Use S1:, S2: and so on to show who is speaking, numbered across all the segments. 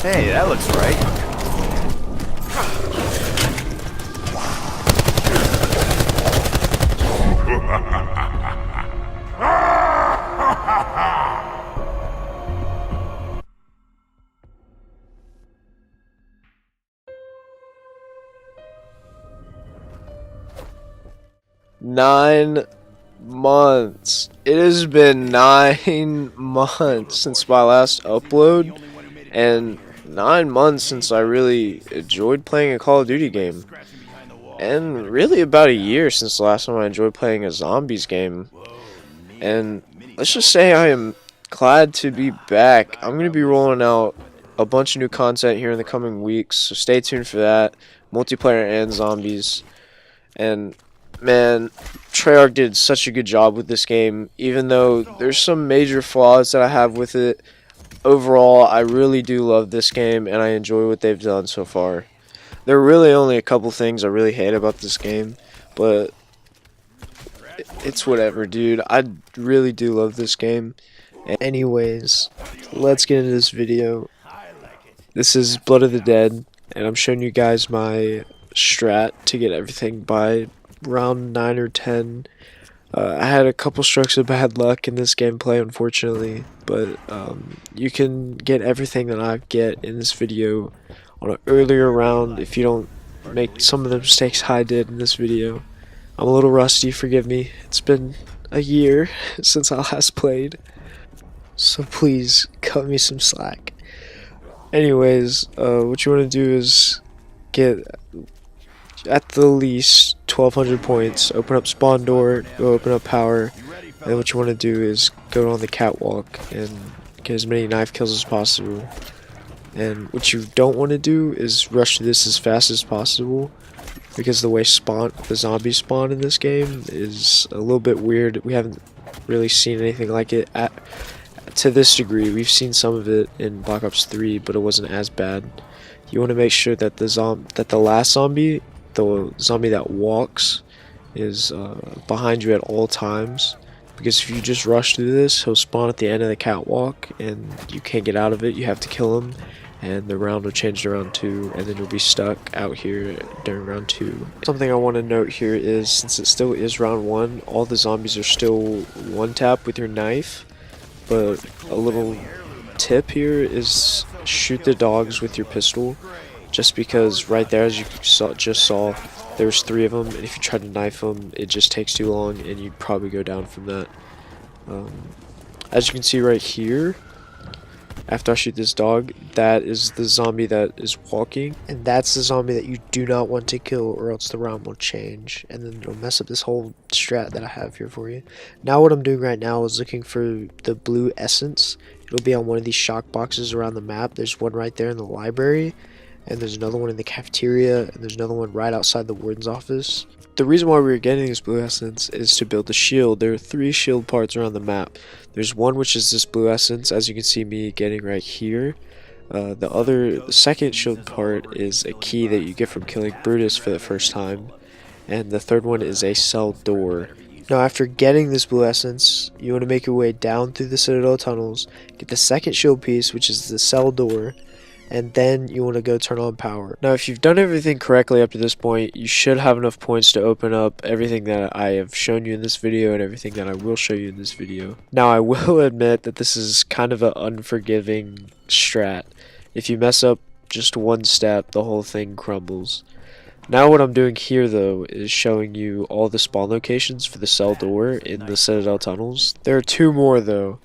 S1: Hey, that looks right.
S2: Nine months. It has been 9 months since my last upload, and 9 months since I really enjoyed playing a Call of Duty game. And really about a year since the last time I enjoyed playing a zombies game. And let's just say I am glad to be back. I'm going to be rolling out a bunch of new content here in the coming weeks, so stay tuned for that. Multiplayer and zombies. And man, Treyarch did such a good job with this game. Even though there's some major flaws that I have with it, overall I really do love this game and I enjoy what they've done so far. There are really only a couple things I really hate about this game, but it's whatever, dude. I really do love this game. Anyways, let's get into this video. This is Blood of the Dead, and I'm showing you guys my strat to get everything by round 9 or 10. I had a couple strokes of bad luck in this gameplay, unfortunately, but you can get everything that I get in this video on an earlier round if you don't make some of the mistakes I did in this video. I'm a little rusty, forgive me. It's been a year since I last played, so please cut me some slack. Anyways, what you want to do is get at the least 1200 points, open up spawn door, go open up power, and what you want to do is go on the catwalk and get as many knife kills as possible. And what you don't want to do is rush through this as fast as possible, because the way the zombies spawn in this game is a little bit weird. We haven't really seen anything like it to this degree. We've seen some of it in Black Ops 3, but it wasn't as bad. You want to make sure that the last zombie, the zombie that walks, is behind you at all times, because if you just rush through this, he'll spawn at the end of the catwalk and you can't get out of it. You have to kill him, and the round will change to round 2, and then you'll be stuck out here during round 2. Something I want to note here is, since it still is round 1, all the zombies are still one tap with your knife, but a little tip here is shoot the dogs with your pistol, just because right there, as you just saw, there's 3 of them, and if you try to knife them, it just takes too long and you'd probably go down from that. As you can see right here, after I shoot this dog, that is the zombie that is walking, and that's the zombie that you do not want to kill, or else the round will change, and then it'll mess up this whole strat that I have here for you. Now what I'm doing right now is looking for the blue essence. It'll be on one of these shock boxes around the map. There's one right there in the library, and there's another one in the cafeteria, and there's another one right outside the warden's office. The reason why we were getting this blue essence is to build the shield. There are 3 shield parts around the map. There's one which is this blue essence, as you can see me getting right here. The second shield part is a key that you get from killing Brutus for the first time, and the third one is a cell door. Now after getting this blue essence, you want to make your way down through the Citadel tunnels, get the second shield piece, which is the cell door, and then you want to go turn on power. Now if you've done everything correctly up to this point, you should have enough points to open up everything that I have shown you in this video and everything that I will show you in this video. Now I will admit that this is kind of an unforgiving strat. If you mess up just one step, the whole thing crumbles. Now what I'm doing here though is showing you all the spawn locations for the cell door in the Citadel tunnels. There are 2 more though.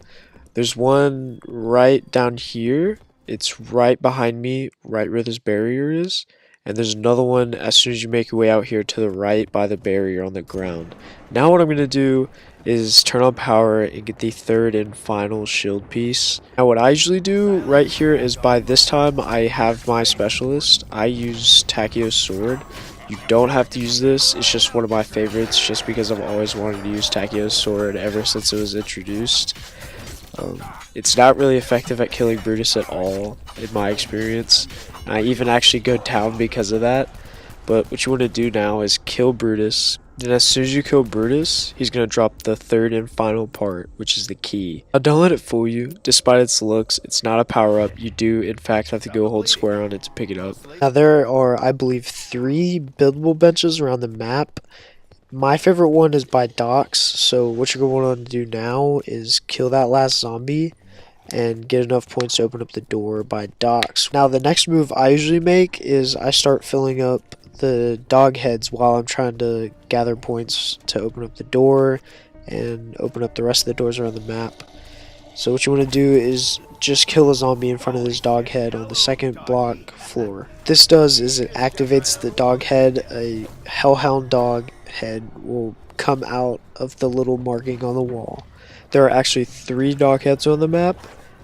S2: There's one right down here. It's right behind me, right where this barrier is, and there's another one as soon as you make your way out here to the right by the barrier on the ground. Now what I'm going to do is turn on power and get the 3rd and final shield piece. Now what I usually do right here is, by this time I have my specialist. I use Tachyo's sword. You don't have to use this, it's just one of my favorites, just because I've always wanted to use Tachyo's sword ever since it was introduced. It's not really effective at killing Brutus at all, in my experience. I even actually go down because of that. But what you want to do now is kill Brutus, Then as soon as you kill Brutus, he's going to drop the third and final part, which is the key. Now don't let it fool you. Despite its looks, it's not a power-up. You do, in fact, have to go hold square on it to pick it up. Now there are, I believe, 3 buildable benches around the map. My favorite one is by docks, so what you're going to want to do now is kill that last zombie and get enough points to open up the door by docks. Now the next move I usually make is I start filling up the dog heads while I'm trying to gather points to open up the door and open up the rest of the doors around the map. So what you want to do is just kill a zombie in front of this dog head on the second block floor. What this does is it activates the dog head. A hellhound dog head will come out of the little marking on the wall. There are actually 3 dog heads on the map,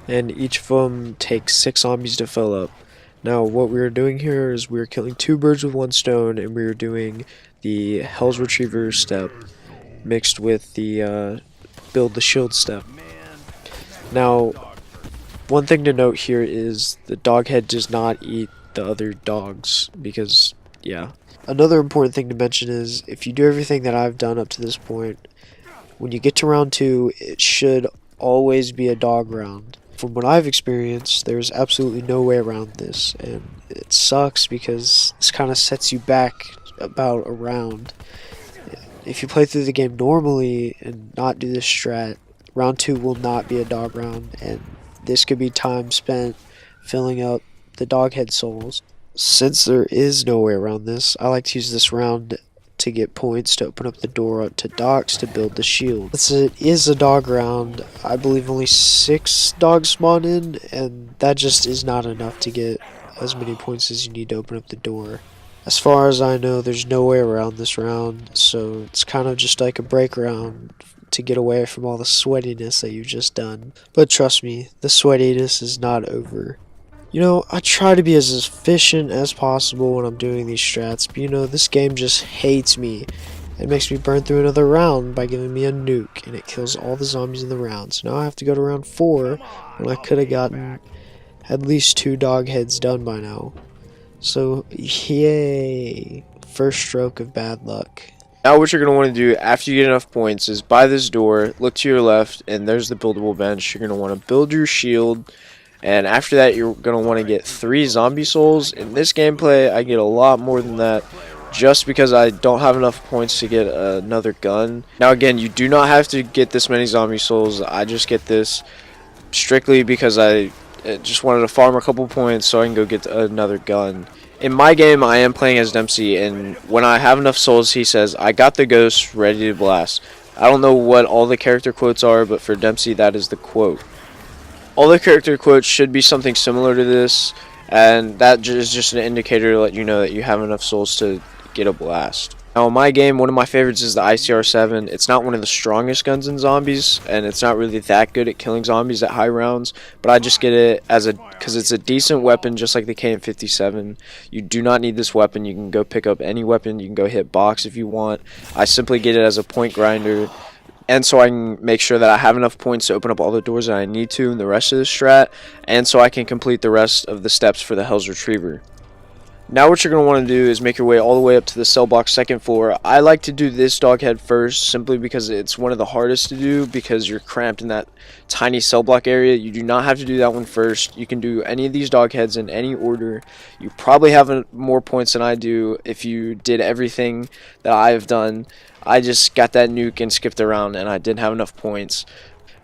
S2: and each of them takes 6 zombies to fill up. Now what we are doing here is we are killing 2 birds with 1 stone, and we are doing the Hell's Retriever step mixed with the build the shield step. Now one thing to note here is the dog head does not eat the other dogs because, yeah. Another important thing to mention is if you do everything that I've done up to this point, when you get to round 2, it should always be a dog round. From what I've experienced, there's absolutely no way around this, and it sucks because this kind of sets you back about a round. If you play through the game normally and not do this strat, round 2 will not be a dog round, and this could be time spent filling up the dog head souls. Since there is no way around this, I like to use this round to get points to open up the door up to docks to build the shield. Since it is a dog round, I believe only 6 dogs spawn in, and that just is not enough to get as many points as you need to open up the door. As far as I know, there's no way around this round, so it's kind of just like a break round to get away from all the sweatiness that you've just done. But trust me, the sweatiness is not over. You know, I try to be as efficient as possible when I'm doing these strats, but you know, this game just hates me. It makes me burn through another round by giving me a nuke, and it kills all the zombies in the round. So now I have to go to round 4, when I could have gotten at least 2 dog heads done by now. So, yay! First stroke of bad luck. Now what you're going to want to do after you get enough points is by this door, look to your left, and there's the buildable bench. You're going to want to build your shield. And after that, you're going to want to get 3 zombie souls. In this gameplay, I get a lot more than that just because I don't have enough points to get another gun. Now again, you do not have to get this many zombie souls. I just get this strictly because I just wanted to farm a couple points so I can go get another gun. In my game, I am playing as Dempsey, and when I have enough souls, he says, "I got the ghost ready to blast." I don't know what all the character quotes are, but for Dempsey, that is the quote. All the character quotes should be something similar to this, and that is just an indicator to let you know that you have enough souls to get a blast. Now in my game, one of my favorites is the ICR-7. It's not one of the strongest guns in zombies, and it's not really that good at killing zombies at high rounds, but I just get it as because it's a decent weapon just like the KN-57. You do not need this weapon. You can go pick up any weapon. You can go hit box if you want. I simply get it as a point grinder, and so I can make sure that I have enough points to open up all the doors that I need to in the rest of the strat, and so I can complete the rest of the steps for the Hell's Retriever. Now what you're going to want to do is make your way all the way up to the cell block second floor. I like to do this dog head first simply because it's one of the hardest to do because you're cramped in that tiny cell block area. You do not have to do that one first. You can do any of these dog heads in any order. You probably have more points than I do if you did everything that I have done. I just got that nuke and skipped around and I didn't have enough points.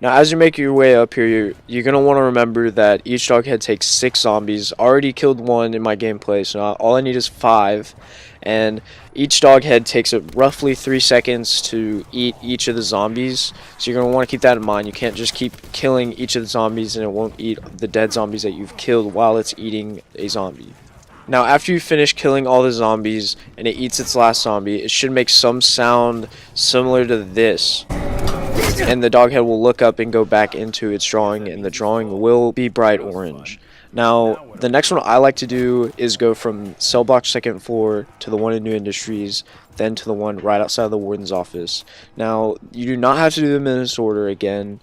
S2: Now as you make your way up here, you're going to want to remember that each dog head takes 6 zombies. Already killed 1 in my gameplay, so now all I need is 5. And each dog head takes roughly 3 seconds to eat each of the zombies. So you're going to want to keep that in mind. You can't just keep killing each of the zombies and it won't eat the dead zombies that you've killed while it's eating a zombie. Now after you finish killing all the zombies and it eats its last zombie, it should make some sound similar to this. And the dog head will look up and go back into its drawing, and the drawing will be bright orange. Now, the next one I like to do is go from cell block second floor to the one in New Industries, then to the one right outside of the warden's office. Now, you do not have to do them in this order again.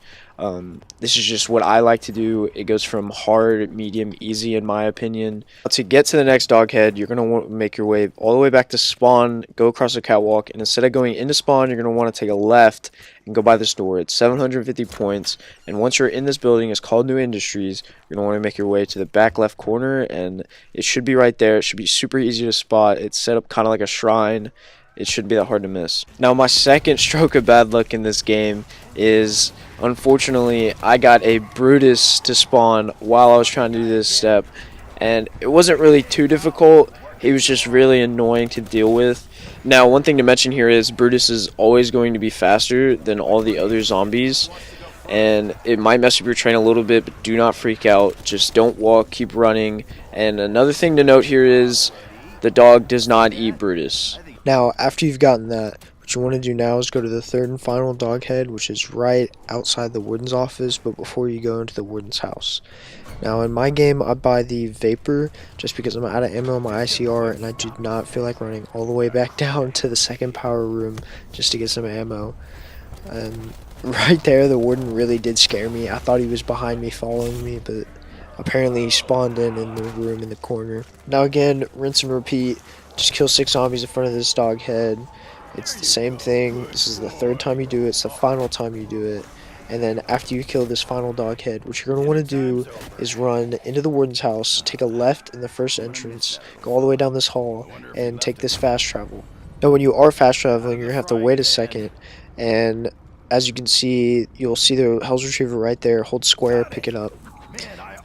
S2: This is just what I like to do. It goes from hard, medium, easy in my opinion. To get to the next dog head, you're going to want to make your way all the way back to spawn, go across the catwalk, and instead of going into spawn, you're going to want to take a left and go by this door. It's 750 points, and once you're in this building, it's called New Industries. You're going to want to make your way to the back left corner, and it should be right there. It should be super easy to spot. It's set up kind of like a shrine. It shouldn't be that hard to miss. Now, my second stroke of bad luck in this game is, unfortunately, I got a Brutus to spawn while I was trying to do this step, and it wasn't really too difficult. He was just really annoying to deal with. Now, one thing to mention here is Brutus is always going to be faster than all the other zombies, and it might mess up your train a little bit, but do not freak out. Just don't walk, keep running. And another thing to note here is the dog does not eat Brutus. Now, after you've gotten that, what you want to do now is go to the third and final dog head, which is right outside the warden's office, but before you go into the warden's house. Now, in my game, I buy the Vapor just because I'm out of ammo on my ICR, and I do not feel like running all the way back down to the second power room just to get some ammo. And right there, the warden really did scare me. I thought he was behind me, following me, but apparently he spawned in the room in the corner. Now again, rinse and repeat. Just kill 6 zombies in front of this dog head. It's the same thing. This is the third time you do it. It's the final time you do it. And then after you kill this final dog head, what you're going to want to do is run into the warden's house, take a left in the first entrance, go all the way down this hall, and take this fast travel. Now when you are fast traveling, you're going to have to wait a second, and as you can see, you'll see the Hell's Retriever right there. Hold square, pick it up.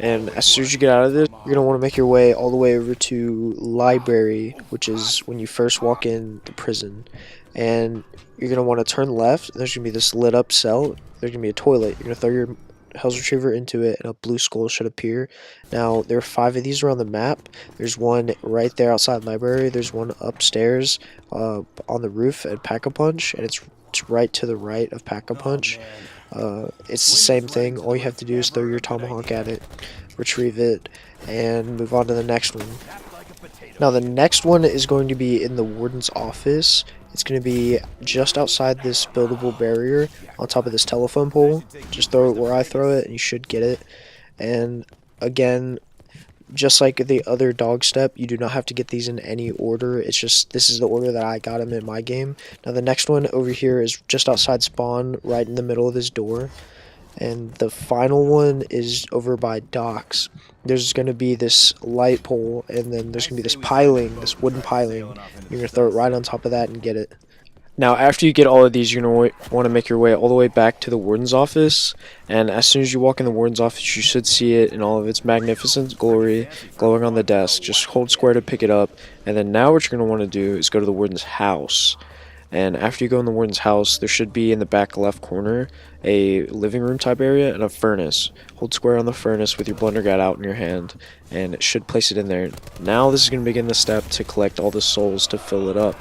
S2: And as soon as you get out of this, you're going to want to make your way all the way over to Library, which is when you first walk in the prison. And you're going to want to turn left. There's going to be this lit up cell. There's going to be a toilet. You're going to throw your Hell's Retriever into it, and a blue skull should appear. Now, there are 5 of these around the map. There's one right there outside the library. There's one upstairs on the roof at Pack-a-Punch, and it's right to the right of Pack-a-Punch. It's the same thing. All you have to do is throw your tomahawk at it, retrieve it, and move on to the next one. Now the next one is going to be in the warden's office. It's going to be just outside this buildable barrier on top of this telephone pole. Just throw it where I throw it and you should get it. And again, just like the other dog step, you do not have to get these in any order. It's just, this is the order that I got them in my game. Now the next one over here is just outside spawn, right in the middle of this door. And the final one is over by docks. There's going to be this light pole, and then there's going to be this piling, this wooden piling. You're going to throw it right on top of that and get it. Now, after you get all of these, you're going to want to make your way all the way back to the warden's office. And as soon as you walk in the warden's office, you should see it in all of its magnificent glory, glowing on the desk. Just hold square to pick it up. And then now what you're going to want to do is go to the warden's house. And after you go in the warden's house, there should be in the back left corner a living room type area and a furnace. Hold square on the furnace with your blundergat out in your hand, and it should place it in there. Now this is going to begin the step to collect all the souls to fill it up.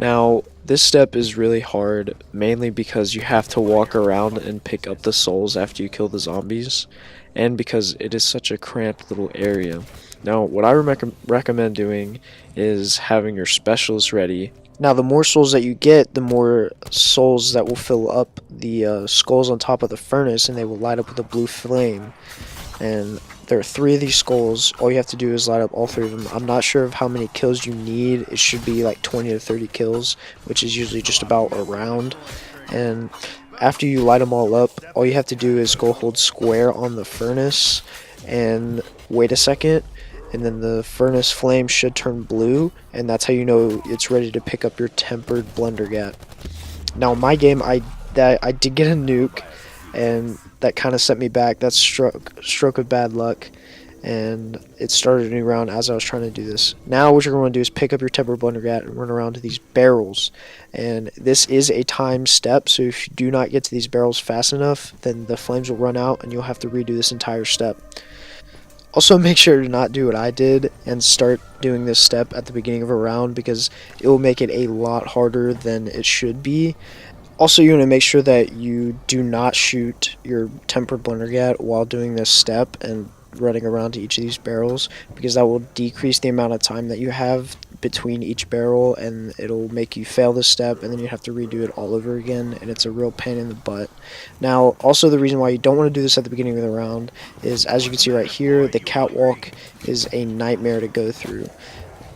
S2: Now, this step is really hard, mainly because you have to walk around and pick up the souls after you kill the zombies, and because it is such a cramped little area. Now, what I recommend doing is having your specialist ready. Now, the more souls that you get, the more souls that will fill up the skulls on top of the furnace, and they will light up with a blue flame. And there are 3 of these skulls. All you have to do is light up all 3 of them. I'm not sure of how many kills you need. It should be like 20 to 30 kills, which is usually just about a round. And after you light them all up, all you have to do is go hold square on the furnace and wait a second. And then the furnace flame should turn blue, and that's how you know it's ready to pick up your tempered blundergat. Now in my game, I did get a nuke, and that kind of set me back. That's stroke of bad luck, and it started a new round as I was trying to do this. Now what you're going to do is pick up your tempered blundergat and run around to these barrels, and this is a timed step, so if you do not get to these barrels fast enough, then the flames will run out and you'll have to redo this entire step. Also, make sure to not do what I did and start doing this step at the beginning of a round, because it will make it a lot harder than it should be. Also, you want to make sure that you do not shoot your tempered blundergat while doing this step and running around to each of these barrels, because that will decrease the amount of time that you have
S1: between each barrel, and it'll make you fail this step, and then you have to redo it all over again, and it's a real pain in the butt. Now, also the reason why you don't want to do this at the beginning of the round is, as you can see right here, the catwalk is a nightmare to go through.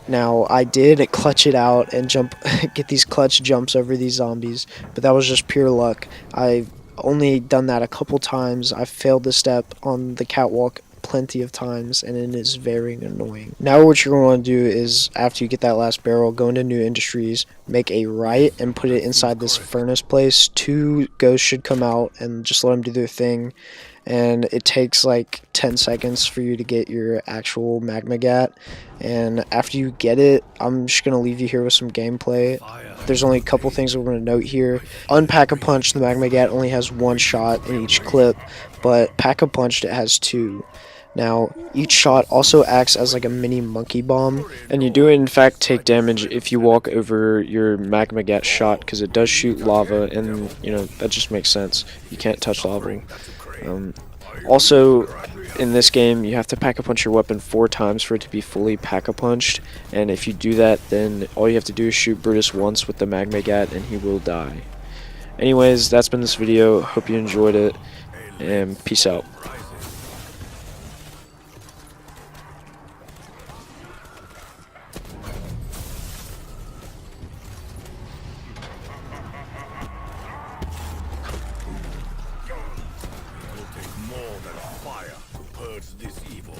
S1: Now, I did clutch it out and get these clutch jumps over these zombies, but that was just pure luck. I've only done that a couple times. I've failed the step on the catwalk plenty of times, and it is very annoying. Now what you're going to want to do is, after you get that last barrel, go into New Industries, make a right, and put it inside this furnace place. 2 ghosts should come out, and just let them do their thing. And it takes like 10 seconds for you to get your actual Magmagat, and after you get it, I'm just going to leave you here with some gameplay. There's only a couple things we're going to note here. On Pack-a-Punch, the Magmagat only has 1 shot in each clip, but Pack-a-Punched, it has 2. Now, each shot also acts as like a mini monkey bomb, and you do in fact take damage if you walk over your Magmagat shot, because it does shoot lava, and you know, that just makes sense. You can't touch lava. Also, in this game, you have to Pack-a-Punch your weapon 4 times for it to be fully Pack-a-Punched, and if you do that, then all you have to do is shoot Brutus once with the Magmagat, and he will die. Anyways, that's been this video. Hope you enjoyed it, and peace out.
S3: More than fire to purge this evil.